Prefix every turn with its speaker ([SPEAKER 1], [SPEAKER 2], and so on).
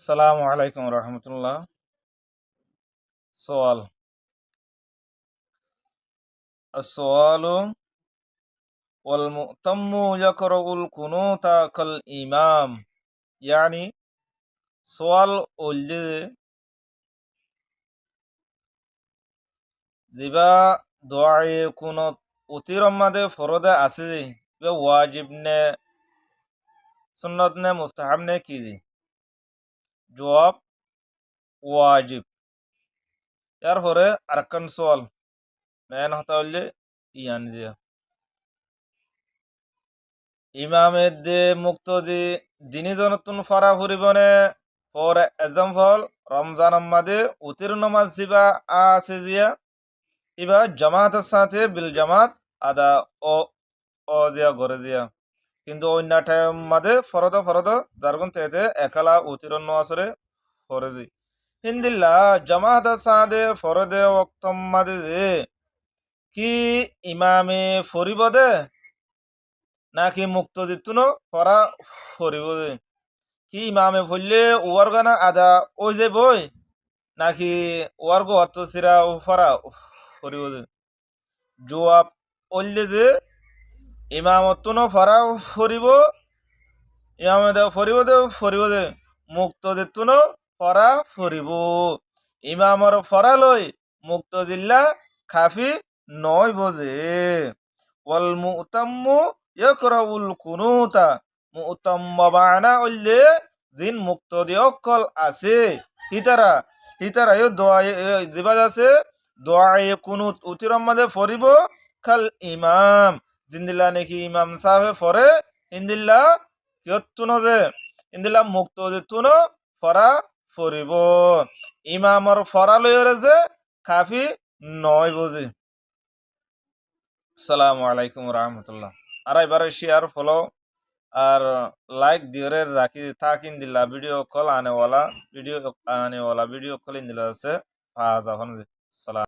[SPEAKER 1] আসসালামু আলাইকুম রহমতুল্লাহ। সোয়াল السؤال والمؤتم يقرأ القنوت كالإمام يعني সোয়াল ওল্লে দিবা দোয়ায়ে কুনত উতিরম্মাদে ফরদে আছে বে ওয়াজিব নে সুন্নত নে মুস্তাহাব নে কি জবাব ওয়াজিব। এরপরে আরকান সোয়াল মেন হতা হইলে ইয়ান জিয়া ইমামের দে মুক্তদি দিনী জনতুন ফারা ফুরিবনে ফর এক্সাম্পল রমজান আম্মাদে উতির নমাজ দিবা আছে জিয়া ইবা জামাতের সাথে বিল জামাত আদা ও ও জিয়া ঘরে জিয়া কিন্তু অন্য টাইম মাদে ফরদ জারগুন তেতে একালা উতির নমাজরে ফরজি হিন্দিল্লা জামাতের সাথে ফরদে ওক্তম মাদে কি ইমামে ফরিব দে নাকি মুক্ত দিতুনো ফরা ফরিব দে কি ইমামে ফললে ওয়ার গানা আদা ওই যে বই নাকি ওয়ার গো অত সিরা ও ফরা ফরিব দে জবাব ওল্লে যে ইমামতুনো ফরা ফরিব ইমামে দে ফরিব দে মুক্ত দিতুনো ফরা ফরিব ইমামর ফরা লই মুক্ত জিল্লা খাফি নয় বোঝে ওয়াল মুতাম্মু ইয়াকরাউল কুনুতা মুতাম্মা বানা ওল্লে জিন মুক্তদি অকল আছে হিতারা ইও দোয়া দিবাজ আছে দোয়ায়ে কুনুত উতিরম মাদে ফরিব খাল ইমাম জিন্দিল্লা নাকি ইমাম সাহেবে ফরে ইন্দিল্লা কিয়তুনো যে ইন্দিল্লা মুক্তদি তুনো ফরা ফরিব ইমামর ফরা লইরে যে কাফি নয় বোঝে। আসসালামু আলাইকুম রহমতুল্লাহ। আর এবারে শেয়ার ফলো আর লাইক দিওরে রাখি থাকিন দিলা ভিডিও কল আনেওয়ালা ভিডিও কল ইন দিলা আছে যখন সালাম।